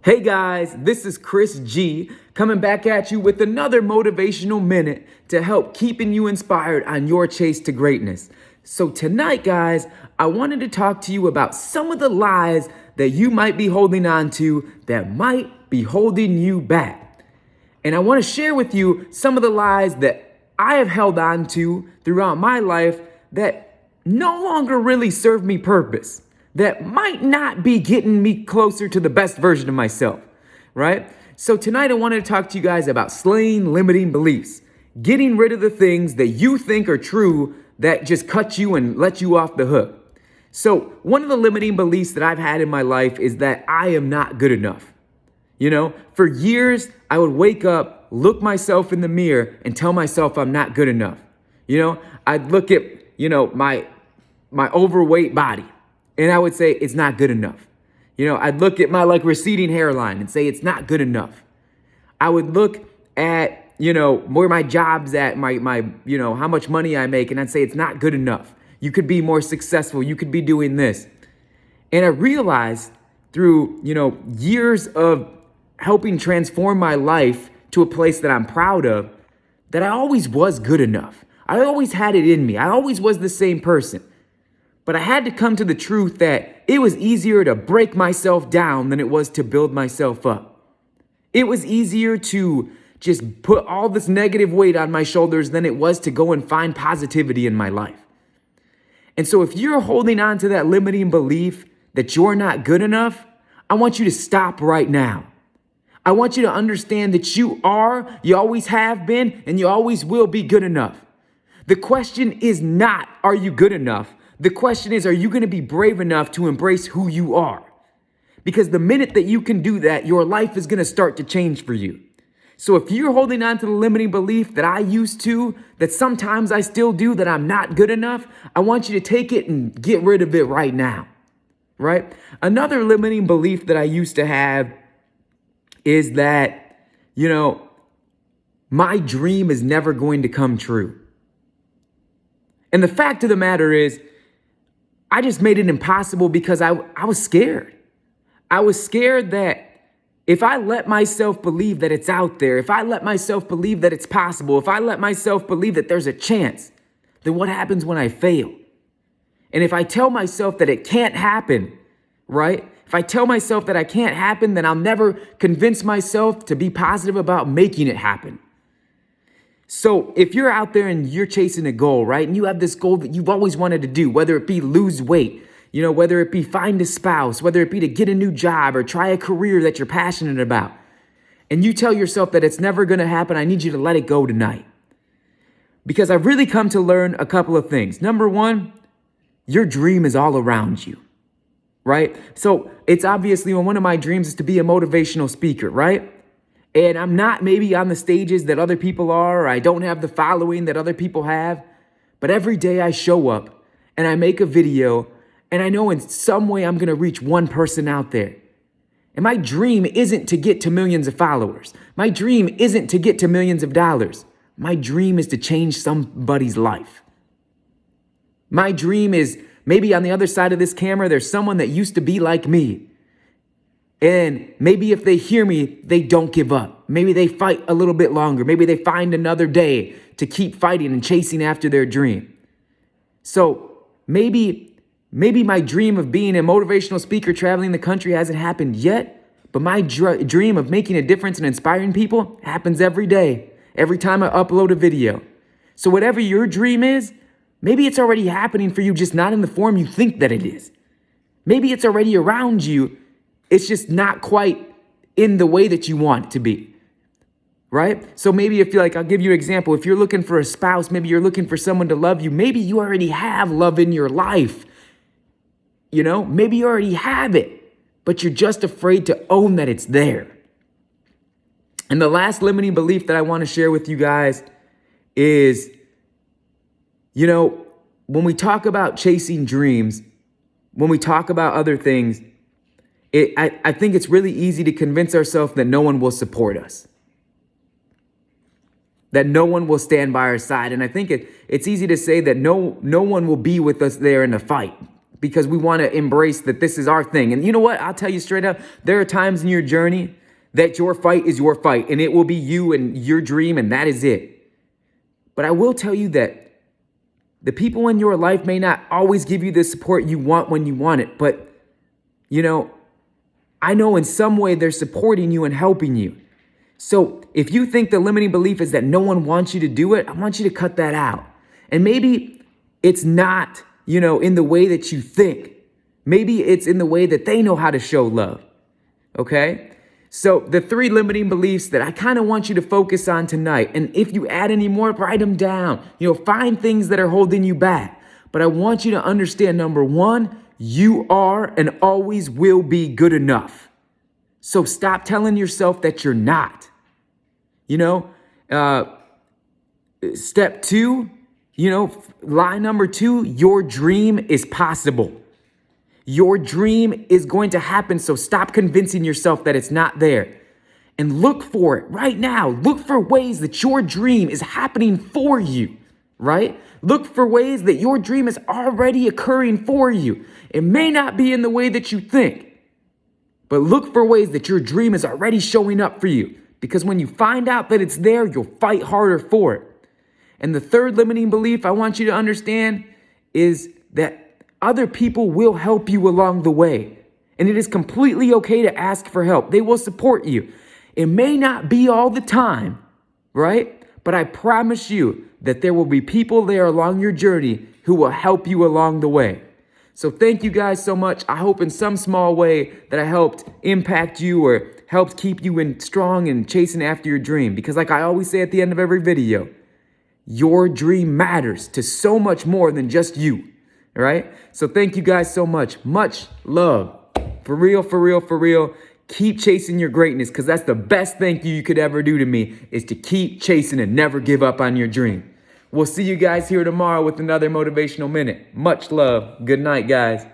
Hey guys, this is Chris G coming back at you with another motivational minute to help keeping you inspired on your chase to greatness. So tonight, guys, I wanted to talk to you about some of the lies that you might be holding on to that might be holding you back. And I want to share with you some of the lies that I have held on to throughout my life that no longer really serve me purpose, that might not be getting me closer to the best version of myself, right? So tonight I wanted to talk to you guys about slaying limiting beliefs, getting rid of the things that you think are true that just cut you and let you off the hook. So one of the limiting beliefs that I've had in my life is that I am not good enough. You know, for years, I would wake up, look myself in the mirror and tell myself I'm not good enough. You know, I'd look at, my overweight body and I would say it's not good enough. You know, I'd look at my receding hairline and say it's not good enough. I would look at, where my job's at, my how much money I make, and I'd say it's not good enough. You could be more successful. You could be doing this. And I realized through, years of helping transform my life to a place that I'm proud of, that I always was good enough. I always had it in me. I always was the same person. But I had to come to the truth that it was easier to break myself down than it was to build myself up. It was easier to just put all this negative weight on my shoulders than it was to go and find positivity in my life. And so if you're holding on to that limiting belief that you're not good enough, I want you to stop right now. I want you to understand that you always have been, and you always will be good enough. The question is not, are you good enough? The question is, are you going to be brave enough to embrace who you are? Because the minute that you can do that, your life is going to start to change for you. So if you're holding on to the limiting belief that I used to, that sometimes I still do, that I'm not good enough, I want you to take it and get rid of it right now, right? Another limiting belief that I used to have is that, my dream is never going to come true. And the fact of the matter is, I just made it impossible because I was scared. I was scared that if I let myself believe that it's out there, if I let myself believe that it's possible, if I let myself believe that there's a chance, then what happens when I fail? And if I tell myself that it can't happen, right? If I tell myself that I can't happen, then I'll never convince myself to be positive about making it happen. So if you're out there and you're chasing a goal, right, and you have this goal that you've always wanted to do, whether it be lose weight, whether it be find a spouse, whether it be to get a new job or try a career that you're passionate about, and you tell yourself that it's never going to happen, I need you to let it go tonight. Because I've really come to learn a couple of things. Number one, your dream is all around you, right? So it's obviously one of my dreams is to be a motivational speaker, right? And I'm not maybe on the stages that other people are, or I don't have the following that other people have. But every day I show up and I make a video and I know in some way I'm going to reach one person out there. And my dream isn't to get to millions of followers. My dream isn't to get to millions of dollars. My dream is to change somebody's life. My dream is maybe on the other side of this camera, there's someone that used to be like me. And maybe if they hear me, they don't give up. Maybe they fight a little bit longer. Maybe they find another day to keep fighting and chasing after their dream. So maybe my dream of being a motivational speaker traveling the country hasn't happened yet, but my dream of making a difference and inspiring people happens every day, every time I upload a video. So whatever your dream is, maybe it's already happening for you, just not in the form you think that it is. Maybe it's already around you. It's just not quite in the way that you want it to be, right? So maybe if I'll give you an example. If you're looking for a spouse, maybe you're looking for someone to love you. Maybe you already have love in your life. Maybe you already have it, but you're just afraid to own that it's there. And the last limiting belief that I want to share with you guys is, when we talk about chasing dreams, when we talk about other things, I think it's really easy to convince ourselves that no one will support us, that no one will stand by our side. And I think it's easy to say that no one will be with us there in the fight because we want to embrace that this is our thing. And you know what? I'll tell you straight up, there are times in your journey that your fight is your fight and it will be you and your dream and that is it. But I will tell you that the people in your life may not always give you the support you want when you want it. But, I know in some way they're supporting you and helping you. So if you think the limiting belief is that no one wants you to do it, I want you to cut that out. And maybe it's not, in the way that you think. Maybe it's in the way that they know how to show love. Okay? So the 3 limiting beliefs that I kind of want you to focus on tonight. And if you add any more, write them down. Find things that are holding you back. But I want you to understand, number 1, you are and always will be good enough. So stop telling yourself that you're not. Step 2, line number 2, your dream is possible. Your dream is going to happen, so stop convincing yourself that it's not there. And look for it right now. Look for ways that your dream is happening for you, right? Look for ways that your dream is already occurring for you. It may not be in the way that you think, but look for ways that your dream is already showing up for you. Because when you find out that it's there, you'll fight harder for it. And the 3rd limiting belief I want you to understand is that other people will help you along the way. And it is completely okay to ask for help. They will support you. It may not be all the time, right? But I promise you that there will be people there along your journey who will help you along the way. So thank you guys so much. I hope in some small way that I helped impact you or helped keep you strong and chasing after your dream. Because like I always say at the end of every video, your dream matters to so much more than just you. All right. So thank you guys so much. Much love. For real, for real, for real. Keep chasing your greatness, because that's the best thank you could ever do to me, is to keep chasing and never give up on your dream. We'll see you guys here tomorrow with another motivational minute. Much love. Good night, guys.